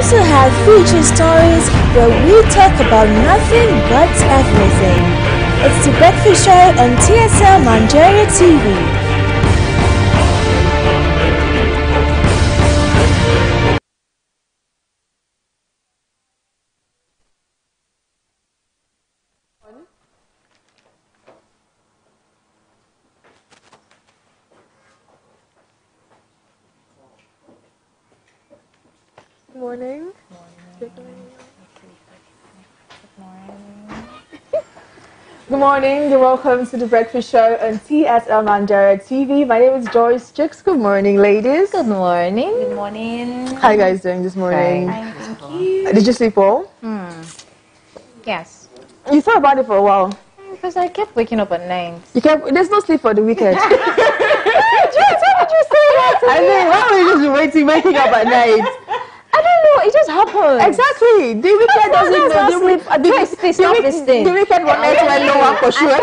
also have feature stories where we talk about nothing but everything. It's the Breakfast Show on TSL Nigeria TV. Good morning. Good morning and welcome to the Breakfast Show on TSL Nigeria TV. My name is Joyce Chicks. Good morning, ladies. Good morning. Good morning. How are you guys doing this morning? Fine, thank you. Did you sleep well? Yes. You thought about it for a while. Because I kept waking up at night. There's no sleep for the wicked. Joyce, why did you say that? I mean, why were you just waking up at night? I don't know. It just happened. Exactly. The wicked doesn't know. The wicked will let you know for sure.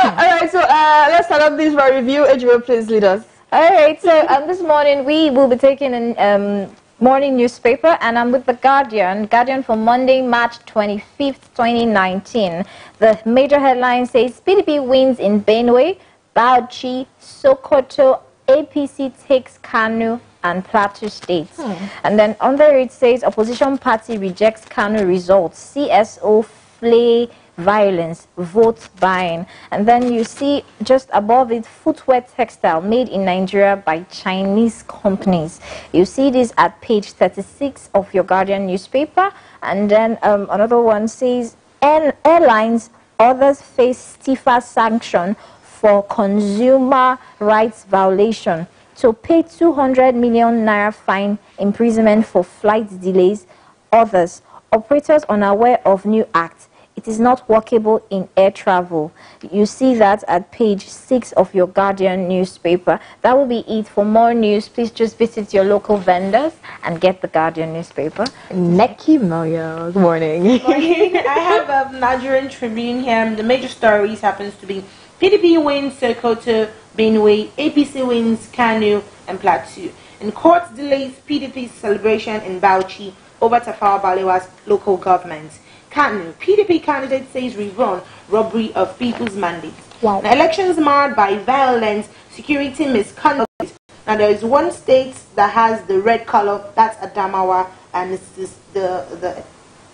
Alright, so let's start off this review. Adriel, please lead us. Alright, so this morning we will be taking a morning newspaper, and I'm with the Guardian for Monday, March 25th, 2019. The major headline says PDP wins in Benue, Bauchi, Sokoto, APC takes Kano and Plateau states. And then under it says opposition party rejects Kano results, CSO flay violence, vote buying. And then you see just above it, footwear textile made in Nigeria by Chinese companies. You see this at page 36 of your Guardian newspaper. And then another one says airlines, others face stiffer sanction for consumer rights violation. So pay 200 million naira fine, imprisonment for flight delays. Others, operators unaware of new act. It is not workable in air travel. You see that at page 6 of your Guardian newspaper. That will be it. For more news, please just visit your local vendors and get the Guardian newspaper. Neki Maya, good morning. Good morning. I have Nigerian Tribune here. The major stories happens to be PDP wins Sokoto, Benue, APC wins Kano and Plateau. And court delays PDP's celebration in Bauchi over Tafawa Balewa's local government. Kano, PDP candidate says rerun robbery of people's mandates. Wow. Now, elections marred by violence, security misconduct. Now there is one state that has the red color, that's Adamawa, and it's the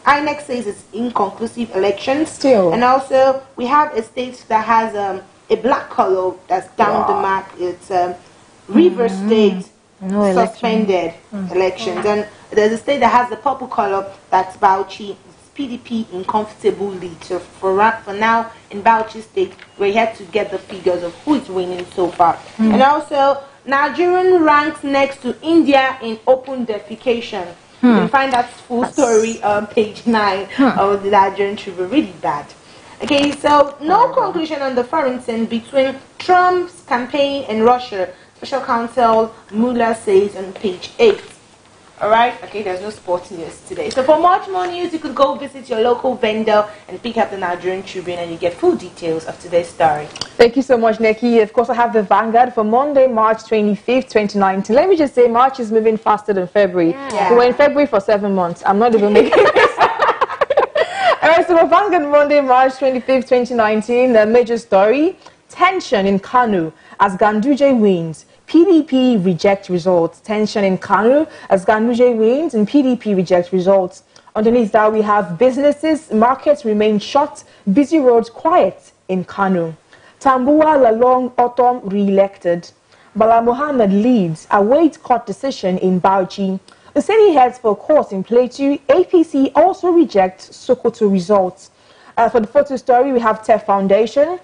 INEC says it's inconclusive elections. Still. And also we have a state that has a black color that's down the map. It's River State suspended elections. And there's a state that has the purple color, that's Bauchi. PDP in comfortable lead. So for now in Bauchi State, we're here to get the figures of who is winning so far. And also, Nigerian ranks next to India in open defecation. You can find that full story on page 9 of the Nigerian Tribune. Really bad. Okay, so no conclusion on the foreign between Trump's campaign and Russia. Special Counsel Mueller says on page 8. Alright, okay, there's no sports news today. So for much more news, you could go visit your local vendor and pick up the Nigerian Tribune, and you get full details of today's story. Thank you so much, Neki. Of course, I have the Vanguard for Monday, March 25th, 2019. Let me just say, March is moving faster than February. Yeah. We were in February for 7 months. I'm not even making this. Alright, so for Vanguard Monday, March 25th, 2019, the major story, tension in Kano as Ganduje wins. PDP reject results. Tension in Kano as Ganduje wins and PDP reject results. Underneath that, we have businesses, markets remain shut, busy roads quiet in Kano. Tambuwal Lalong Autumn re-elected. Bala Mohammed leads, await court decision in Bauchi. The city heads for court in Plateau. APC also rejects Sokoto results. For the photo story, we have TEF Foundation.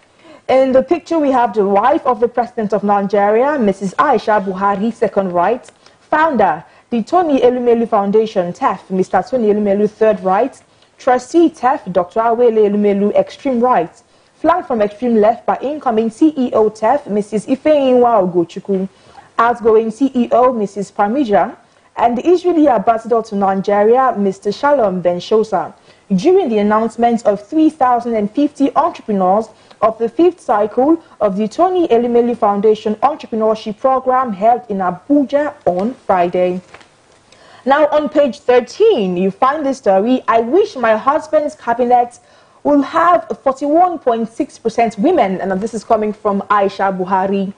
In the picture, we have the wife of the President of Nigeria, Mrs. Aisha Buhari, second right. Founder, the Tony Elumelu Foundation, TEF, Mr. Tony Elumelu, third right. Trustee, TEF, Dr. Awele Elumelu, extreme right. Flanked from extreme left by incoming CEO, TEF, Mrs. Ifeyinwa Ogochukwu. Outgoing CEO, Mrs. Pamija. And the Israeli ambassador to Nigeria, Mr. Shalom Ben-Shosa. During the announcement of 3,050 entrepreneurs of the 5th cycle of the Tony Elumelu Foundation Entrepreneurship Program held in Abuja on Friday. Now, on page 13, you find the story, I wish my husband's cabinet will have 41.6% women, and this is coming from Aisha Buhari.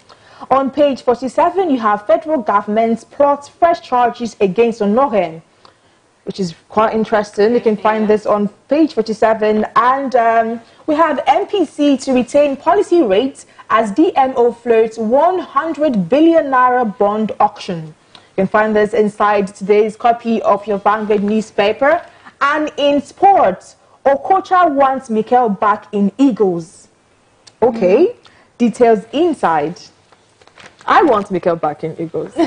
On page 47, you have federal government plots fresh charges against Onohen, which is quite interesting. You can find this on page 47. And we have MPC to retain policy rates as DMO floats 100 billion naira bond auction. You can find this inside today's copy of your Vanguard newspaper. And in sports, Okocha wants Mikel back in Eagles. Okay, details inside. I want Mikel back in Eagles. He's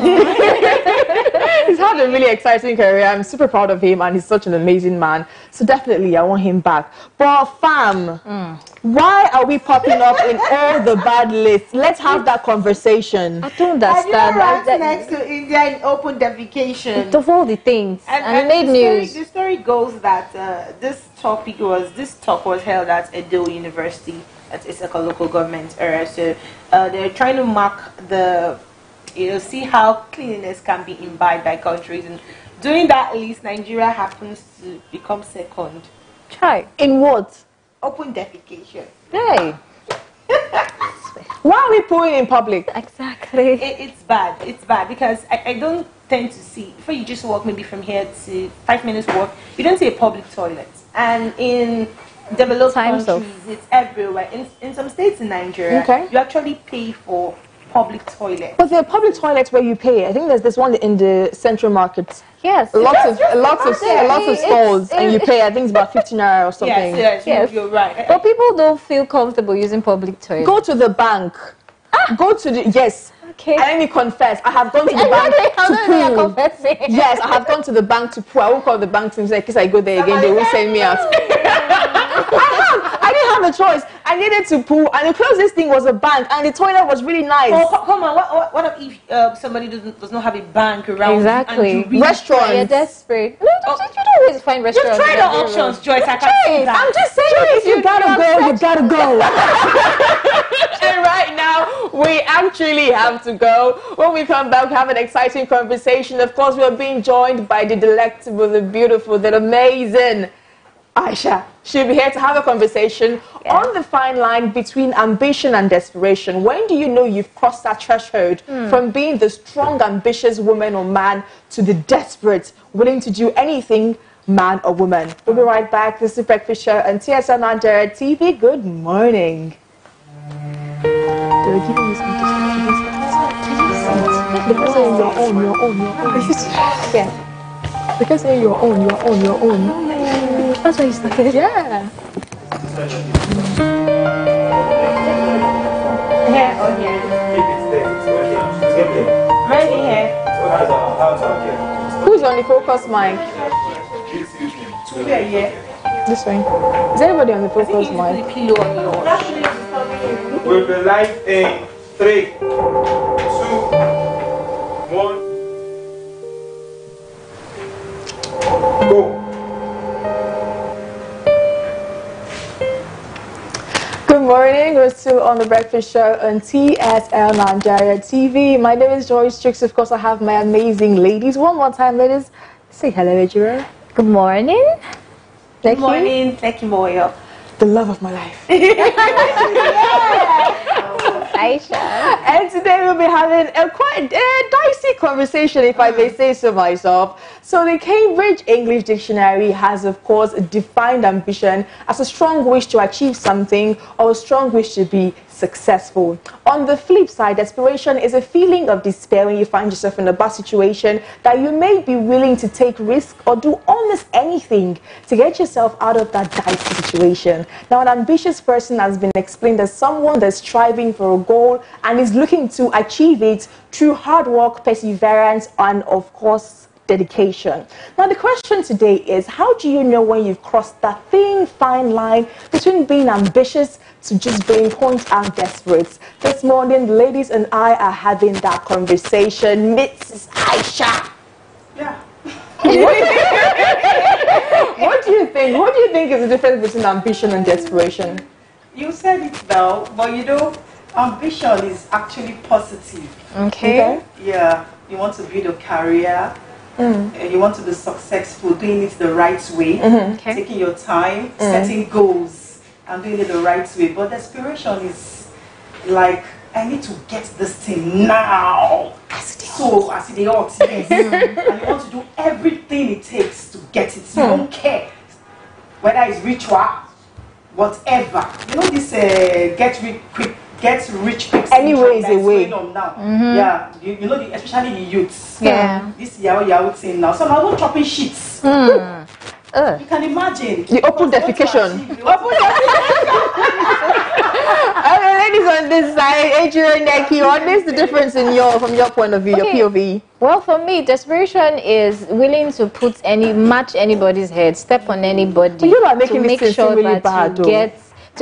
had a really exciting career. I'm super proud of him, and he's such an amazing man. So definitely, I want him back. But fam, why are we popping up in all the bad lists? Let's have that conversation. I don't understand. Have you ranked next to India in open defecation? Of all the things, and it made news. The story goes that this talk was held at Edo University. It's like a local government area. So they're trying to mark the, see how cleanliness can be imbibed by countries. And doing that list, Nigeria happens to become second. Try. In what? Open defecation. Hey. Why are we pooing in public? Exactly. It's bad. It's bad because I don't tend to see, if you just walk maybe from here to 5 minutes walk, you don't see a public toilet. And in developed countries, it's everywhere. In some states in Nigeria, you actually pay for public toilets. But there are public toilets where you pay. I think there's this one in the Central Market. Yes. Lots of stalls, and you pay. I think it's about 15 naira or something. Yes, you're right. But people don't feel comfortable using public toilets. Go to the bank. Go to the Okay. And let me confess, I have gone to the bank to poo. Yes, I have gone to the bank to poo. I won't call the bank to say, in case I go there again, they will send me out. I didn't have a choice. I needed to poo, and the closest thing was a bank, and the toilet was really nice. Oh, come on. What if somebody does not have a bank around? Exactly. Restaurants. You're desperate. No, you don't always find restaurants. You try the options, Joyce. I'm just saying, if you gotta go, you gotta go. And right now, we actually have to go. When we come back, we have an exciting conversation. Of course, we're being joined by the delectable, the beautiful, the amazing Aisha. She'll be here to have a conversation on the fine line between ambition and desperation. When do you know you've crossed that threshold from being the strong, ambitious woman or man to the desperate, willing to do anything, man or woman? We'll be right back. This is Breakfast Show on TSL Nigeria TV. Good morning. They're giving me some because saying your own. Yeah. Because saying your own. That's why you started. Yeah. Here or here? Right here. Who's on the focus mic? This way. Is anybody on the focus mic? We'll be live in 3, 2, 1. Go. Good morning. We're still on the Breakfast Show on TSL Nigeria TV. My name is Joyce Chicks. Of course, I have my amazing ladies. One more time, ladies. Say hello, Ejiro. Good morning. Good morning. Thank you, Moyo. The love of my life. Aisha. And today we'll be having a quite dicey conversation, if I may say so myself. So the Cambridge English Dictionary has, of course, defined ambition as a strong wish to achieve something or a strong wish to be successful. On the flip side, desperation is a feeling of despair when you find yourself in a bad situation that you may be willing to take risks or do almost anything to get yourself out of that dicey situation. Now, an ambitious person has been explained as someone that's striving for a goal and is looking to achieve it through hard work, perseverance, and, of course, dedication. Now, the question today is, how do you know when you've crossed that thin, fine line between being ambitious to just being point out desperate? This morning, the ladies and I are having that conversation. Mrs. Aisha. Yeah. What do you think? What do you think is the difference between ambition and desperation? You said it now, but you know, ambition is actually positive. Okay. Yeah, you want to build a career, You want to be successful, doing it the right way, taking your time, setting goals, and doing it the right way. But desperation is like, I need to get this thing now. As they ought, yes. And you want to do everything it takes to get it. You don't care whether it's ritual, whatever. You know this get rich quick Anyway, is a way. Going on now. Yeah, you know, especially the youths. Yeah. This Yahoo thing now. Some are not chopping sheets. You can imagine. The open defecation. Okay, ladies on this side, Adrian, Neki, what is the difference in from your point of view, your POV? Well, for me, desperation is willing to match anybody's head, step on anybody, you are making to make sure really that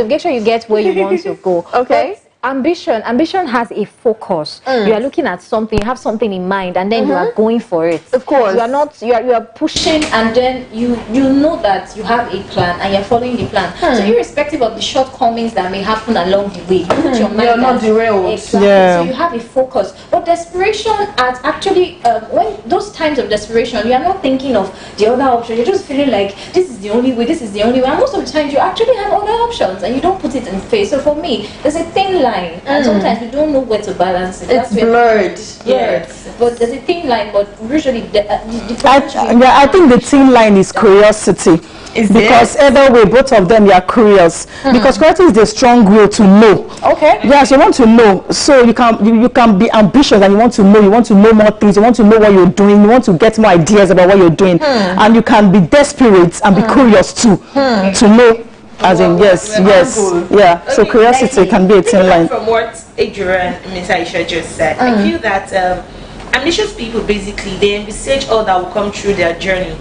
make sure you get where you want to go. Okay. Ambition has a focus. You are looking at something, you have something in mind, and then you are going for it. Of course. You are pushing, and then you know that you have a plan and you're following the plan. So irrespective of the shortcomings that may happen along the way, put your mind you're not derailed. Exactly. Yeah. So you have a focus. But desperation at actually when those times of desperation, you are not thinking of the other option. You're just feeling like this is the only way, this is the only way. And most of the times you actually have other options and you don't put it in face. So for me, there's a thin line. And sometimes we don't know where to balance it. It's blurred. Yes. But there's a thin line, but usually I think the thin line is curiosity. Because either way, both of them, you are curious. Because curiosity is the strong will to know. Okay. Yes, you want to know. So you can be ambitious and you want to know. You want to know more things. You want to know what you're doing. You want to get more ideas about what you're doing. And you can be desperate and be curious too. To know. As in, yes. Yeah. Okay, so curiosity can be a thin line. From what Adrian and Ms. Aisha just said, I feel that ambitious people basically they envisage all that will come through their journey.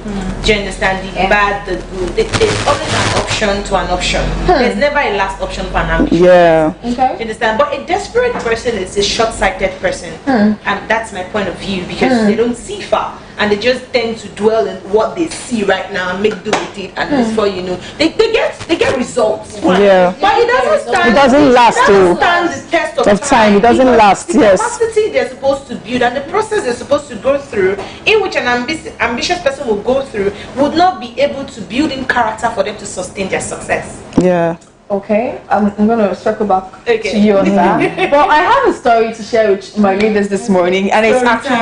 Do you understand? The bad, the good. There's always an option to an option. There's never a last option for an ambition. Yeah. Okay. Do you understand? But a desperate person is a short-sighted person, and that's my point of view because they don't see far. And they just tend to dwell in what they see right now and make do with it, and before you know, they get results. Yeah. But it doesn't stand. It doesn't last stand the test of time. It doesn't last. The Yes. capacity they're supposed to build and the process they're supposed to go through, in which an ambitious person will go through, would not be able to build in character for them to sustain their success. Yeah. Okay, I'm going to circle back to you on that. But I have a story to share with my readers this morning, and it's actually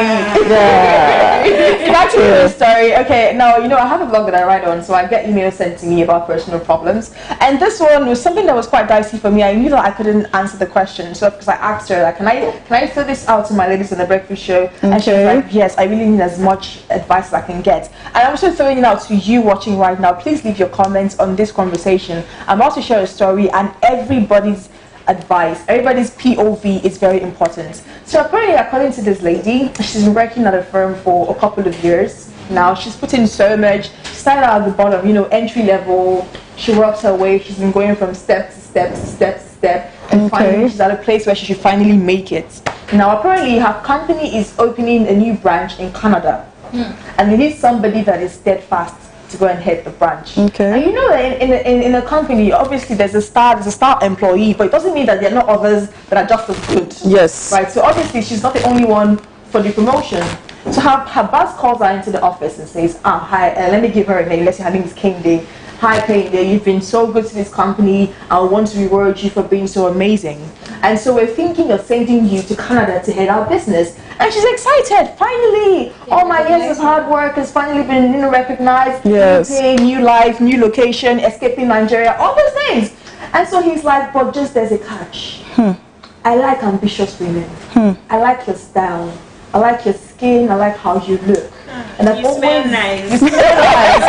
it's actually a story. Okay, now you know I have a blog that I write on, so I get emails sent to me about personal problems, and this one was something that was quite dicey for me. I knew that I couldn't answer the question, so because I asked her, like, can I fill this out to my ladies on the breakfast show? And she was like, yes, I really need as much advice as I can get. And I'm also throwing it out to you watching right now. Please leave your comments on this conversation. I'm about to share a story, and everybody's advice, everybody's POV is very important. So apparently, according to this lady, she's been working at a firm for a couple of years now. She's put in so much. She started out at the bottom, you know, entry level. She works her way. She's been going from step to step to step to step, and finally she's at a place where she should finally make it. Now apparently her company is opening a new branch in Canada, and they need somebody that is steadfast to go and head the branch. Okay. And you know that in a company, obviously there's a star employee, but it doesn't mean that there are not others that are just as good. Yes. Right. So obviously she's not the only one for the promotion. So her boss calls her into the office and says, hi, let me give her a name. Let's say her name is Kende. Hi Kende, you've been so good to this company. I want to reward you for being so amazing. And so we're thinking of sending you to Canada to head our business. And she's excited. Finally, all my years of hard work has finally been recognized. Yes. New pay, new life, new location, escaping Nigeria, all those things. And so he's like, but just there's a catch. I like ambitious women. I like your style. I like your skin. I like how you look. And I've always smell nice. You smell nice.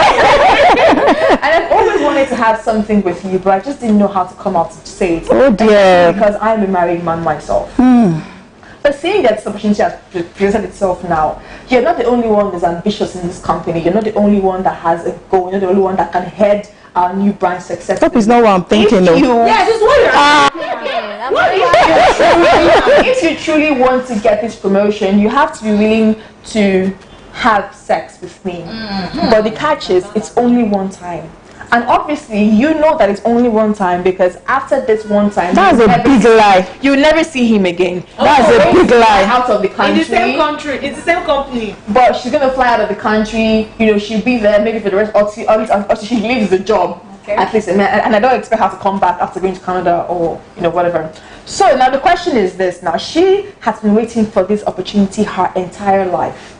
And I've always wanted to have something with you, but I just didn't know how to come out to say it. Oh dear. Because I'm a married man myself. But seeing that this opportunity has presented itself now, you're not the only one that's ambitious in this company. You're not the only one that has a goal. You're not the only one that can head our new branch successfully. That is not what I'm thinking of. Yeah, this is what if you truly want to get this promotion, you have to be willing to have sex with me. But the catch is, it's only one time. And obviously, you know that it's only one time, because after this one time, That's a big lie. You'll never see him again. That's a big lie. Out of the country. In the same country, it's the same company. But she's gonna fly out of the country. You know, she'll be there maybe for the rest, or she leaves the job. Okay. At least, and I don't expect her to come back after going to Canada or whatever. So now the question is this: now she has been waiting for this opportunity her entire life.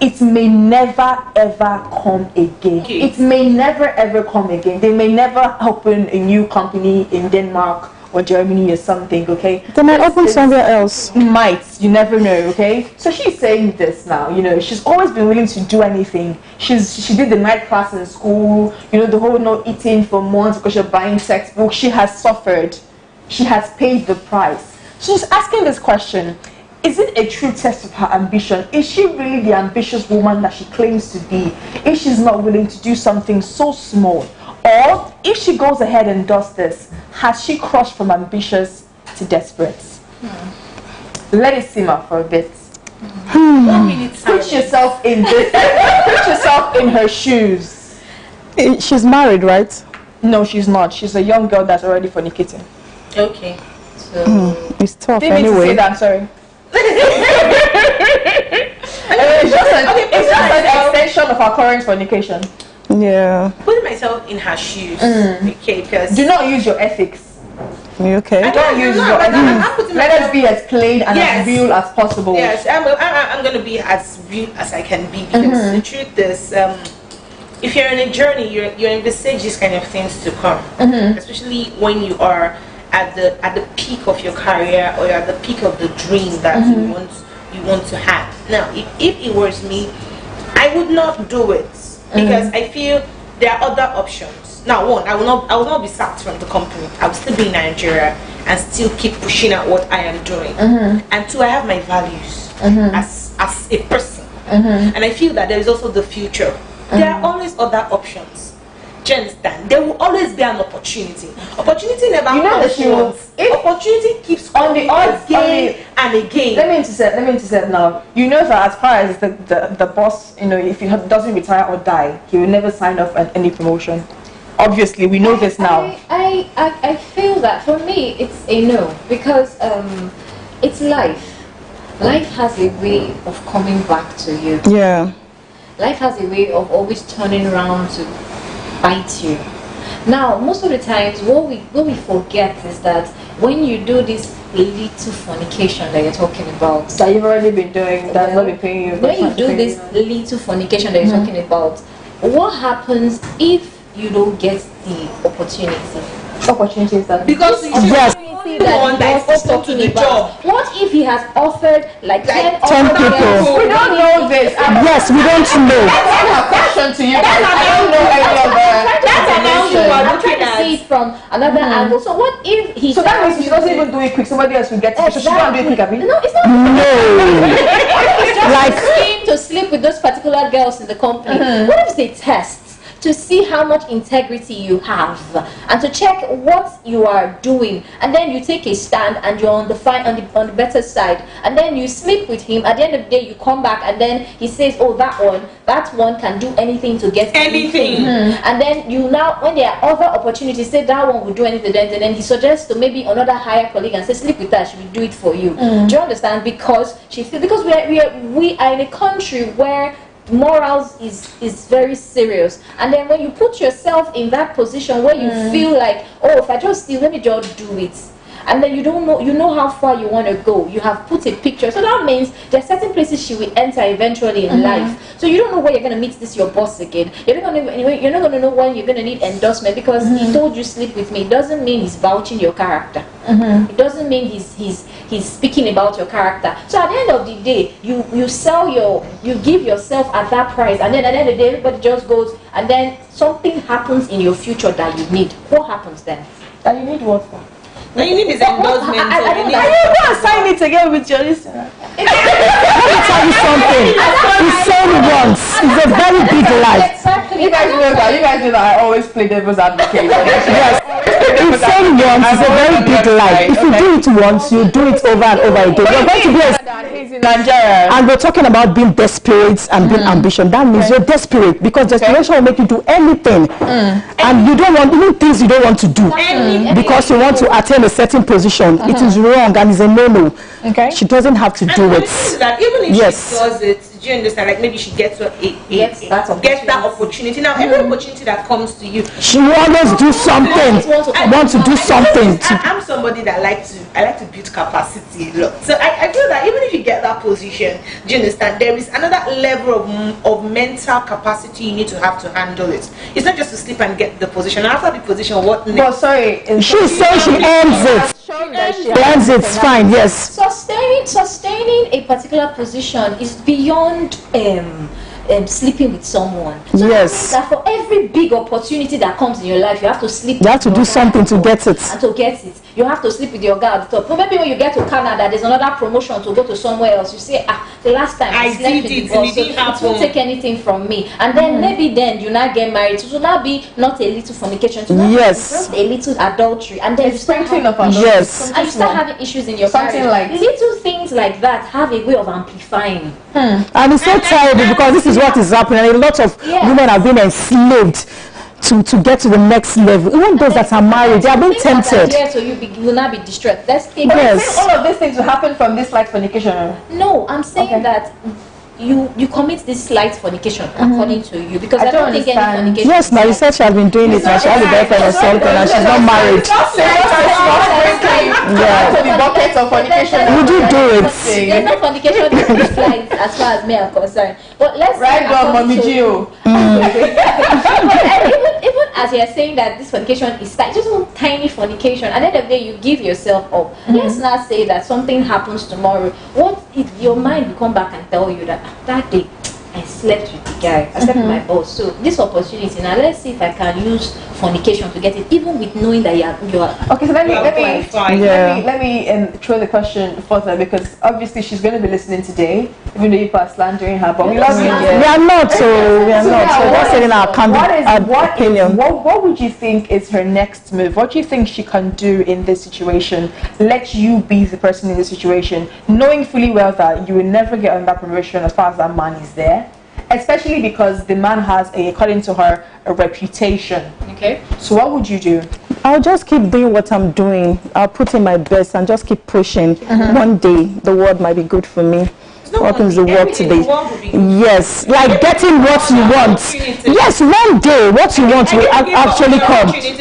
It may never ever come again. Okay. It may never ever come again. They may never open a new company in Denmark or Germany or something, okay? They might open somewhere else. Might, you never know, okay? So she's saying this now, you know, she's always been willing to do anything. She did the night class in school, you know, the whole not eating for months because you're buying textbooks. She has suffered. She has paid the price. So she's asking this question: is it a true test of her ambition? Is she really the ambitious woman that she claims to be if she's not willing to do something so small? Or if she goes ahead and does this, has she crossed from ambitious to desperate? Let it simmer for a bit. Put yourself in this. Put yourself in her shoes. She's married, right? No, she's not. She's a young girl that's already fornicating. Okay. So it's tough Didn't anyway. mean to say that, I'm sorry. It's just an extension of our current fornication. Yeah. Putting myself in her shoes, okay, because do not use your ethics. Okay. Don't use your ethics. Let us be as plain and as real as possible. Yes, I'm going to be as real as I can be, because the truth is, if you're in a journey, you envisage these kind of things to come, especially when you are at the peak of your career, or you're at the peak of the dream that you want to have. Now, if it was me, I would not do it, because I feel there are other options. Now, one, I will not be sacked from the company. I will still be in Nigeria and still keep pushing at what I am doing. And two, I have my values as a person, and I feel that there is also the future. There are always other options. Do you understand? There will always be an opportunity. Opportunity never comes once. Opportunity keeps on the odds again and again. Let me intercept now. You know that as far as the boss, you know, if he doesn't retire or die, he will never sign off on any promotion. Obviously, we know this now. I feel that for me it's a no, because it's life. Life has a way of coming back to you. Yeah. Life has a way of always turning around to bite you. Now, most of the times, what we forget is that when you do this little fornication that you're talking about, that you've already been doing, that's not been paying you. When you do this little fornication that you're talking about, what happens if you don't get the opportunity? Opportunities that because yes. One that is open to the job. What if he has offered like 10 people? We don't know this. Yes, we don't know. That's a question to you. I don't know any of I'm trying to see it from another angle. So what if he? So that means she doesn't even do it quick. Somebody else will get it. So she can't do it quick, I mean? No, it's not. No. It's just like scheme to sleep with those particular girls in the company. What if it's a test to see how much integrity you have and to check what you are doing, and then you take a stand and you're on the better side, and then you sleep with him. At the end of the day, you come back and then he says, oh, that one can do anything to get anything. And then you now, when there are other opportunities, say that one will do anything, and then he suggests to maybe another higher colleague and say, sleep with her, she will do it for you. Do you understand? Because because we are in a country where morals is very serious, and then when you put yourself in that position where you feel like, oh, if I just steal, let me just do it, and then you don't know, you know how far you want to go, you have put a picture, so that means there are certain places she will enter eventually in life, so you don't know where you're going to meet your boss again. You're not going to know when you're going to need endorsement, because he told you sleep with me. It doesn't mean he's vouching your character. It doesn't mean he's speaking about your character. So at the end of the day, you give yourself at that price, and then at the end of the day, everybody just goes, and then something happens in your future that you need. What happens then? That you need what for? Now you need this endorsement. I don't know. You go and sign it again with your listener. Let me tell you something. He said it once. It's a very big lie. Exactly. You guys know that I always play devil's advocate. Yes. I'm saying once is a very big lie. If you do it once, you do it over and over again. You're going to be He's in Nigeria. and we're talking about being desperate and being ambition. That means you're desperate, because desperation will make you do anything, and you don't want, even things you don't want to do, because you want to attain a certain position. It is wrong and it's a no-no. Okay. She doesn't have to do it. That even if Yes. she does it, do you understand? Like maybe she gets that opportunity. Now, every opportunity that comes to you, She will always do something. Want to do something. I'm somebody that I like to build capacity a lot. So I feel that even if you get that position, do you understand? There is another level of mental capacity you need to have to handle it. It's not just to sleep and get the position. After the position, what next? But sorry, She says she earns it. She earns it, fine, yes. Sustaining a particular position is beyond sleeping with someone. So Yes. that for every big opportunity that comes in your life, you have to sleep. You have to do something to get it. And to get it, you have to sleep with your guy at the top. But maybe when you get to Canada, there's another promotion to go to somewhere else. You say, the last time I slept with the boss, so it won't take anything from me. And then maybe then you now get married. So it will now be not a little fornication, to just a little adultery, and then you start having, Yes. and you start having issues in your Something marriage. like- Little things like that have a way of amplifying. And it's so terrible, because this is what is happening. A lot of women have been enslaved to get to the next level. Even those that are married, they are being tempted. So you will not be distressed. Let's take Yes. all of these things will happen from this like fornication. No, I'm saying that you commit this slight fornication according to you, because I don't think any understand. fornication. Yes, my research has been doing it, and she has a boyfriend or something, and she's not married. To the buckets of fornication. Would you do it? There's no fornication in this slight as far as me are concerned. But let's Right say on, Mommy according to- Gio. And even as you're saying that this fornication is just one tiny fornication, at the end of the day you give yourself up. Let's not say that something happens tomorrow. What if your mind will come back and tell you that that day I slept with the guy, I slept with my boss. So this opportunity, now let's see if I can use fornication to get it, even with knowing that you are Okay, so let me Yeah. throw the question further, because obviously she's going to be listening today, even though you are slandering her. But we love you. We are not, so we are not. So what just saying our opinion. What would you think is her next move? What do you think she can do in this situation? Let you be the person in this situation, knowing fully well that you will never get on that promotion as far as that man is there. Especially because the man has, according to her, a reputation. okay. So what would you do? I'll just keep doing what I'm doing. I'll put in my best and just keep pushing. One day, the world might be good for me. What is the work today? Yes, like getting what you want. Yes, one day what you want will actually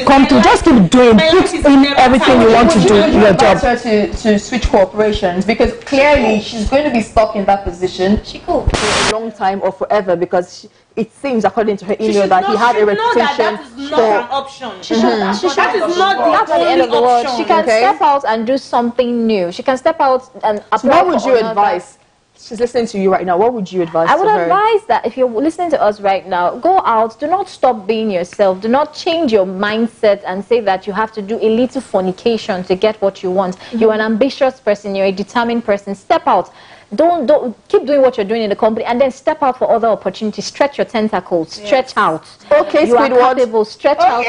come to. Just keep doing. Put in everything you want to do in your job. Her to switch corporations, because clearly she's going to be stuck in that position She could. for a long time or forever, because it seems, according to her email, that he had a reputation that is not an option. She should That is not not the at the end only of the world. option. She can Okay. step out and do something new. She can step out and apply. So what would for you another. advise? She's listening to you right now. What would you advise I would to her? advise that if you're listening to us right now, go out. Do not stop being yourself. Do not change your mindset and say that you have to do a little fornication to get what you want. You're an ambitious person. You're a determined person. Step out. Don't keep doing what you're doing in the company, and then step out for other opportunities. Stretch your tentacles. Stretch out. Okay, you are Squidward. capable. Stretch out.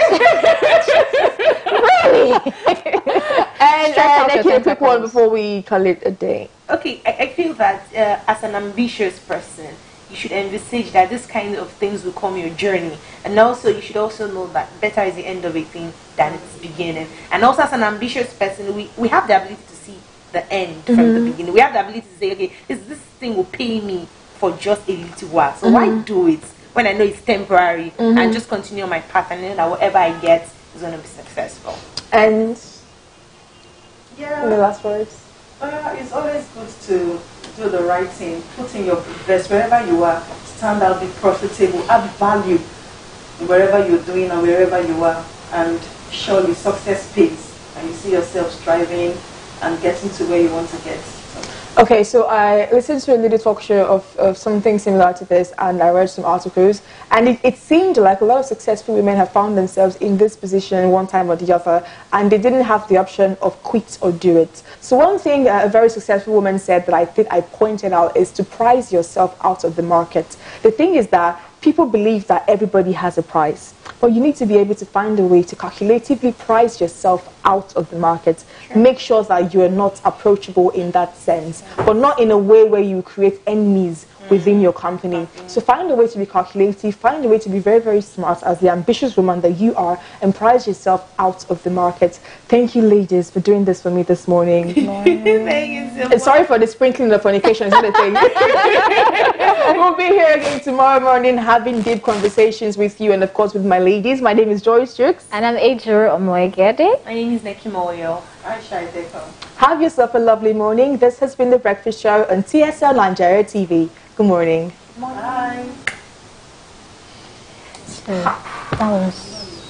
Really? And Stretch out make your it a quick one tentacles. before we call it a day. Okay, I feel that as an ambitious person, you should envisage that this kind of things will come your journey. And also, you should also know that better is the end of a thing than its beginning. And also, as an ambitious person, we have the ability to see the end from the beginning. We have the ability to say, okay, this thing will pay me for just a little while. So why do it when I know it's temporary, and just continue on my path and know that whatever I get is going to be successful. And the Yeah, last words. it's always good to do the right thing, put in your best wherever you are, stand out, be profitable, add value wherever you're doing and wherever you are, and surely success pays, and you see yourself striving and getting to where you want to get. Okay, so I listened to a little talk show of something similar to this, and I read some articles, and it seemed like a lot of successful women have found themselves in this position one time or the other, and they didn't have the option of quit or do it. So one thing a very successful woman said that I think I pointed out is to price yourself out of the market. The thing is that people believe that everybody has a price. But you need to be able to find a way to calculatively price yourself out of the market. Make sure that you are not approachable in that sense, but not in a way where you create enemies within your company. So find a way to be calculative, find a way to be very, very smart as the ambitious woman that you are, and price yourself out of the market. Thank you, ladies, for doing this for me this morning. Thank you so much. And sorry for the sprinkling of fornication, is that a thing? We'll be here again tomorrow morning having deep conversations with you and, of course, with my ladies. My name is Joyce Jukes. And I'm Ejiro Omoegede. My name is Neki Moyo. Have yourself a lovely morning. This has been The Breakfast Show on TSL Nigeria TV. Good morning. Bye. So that was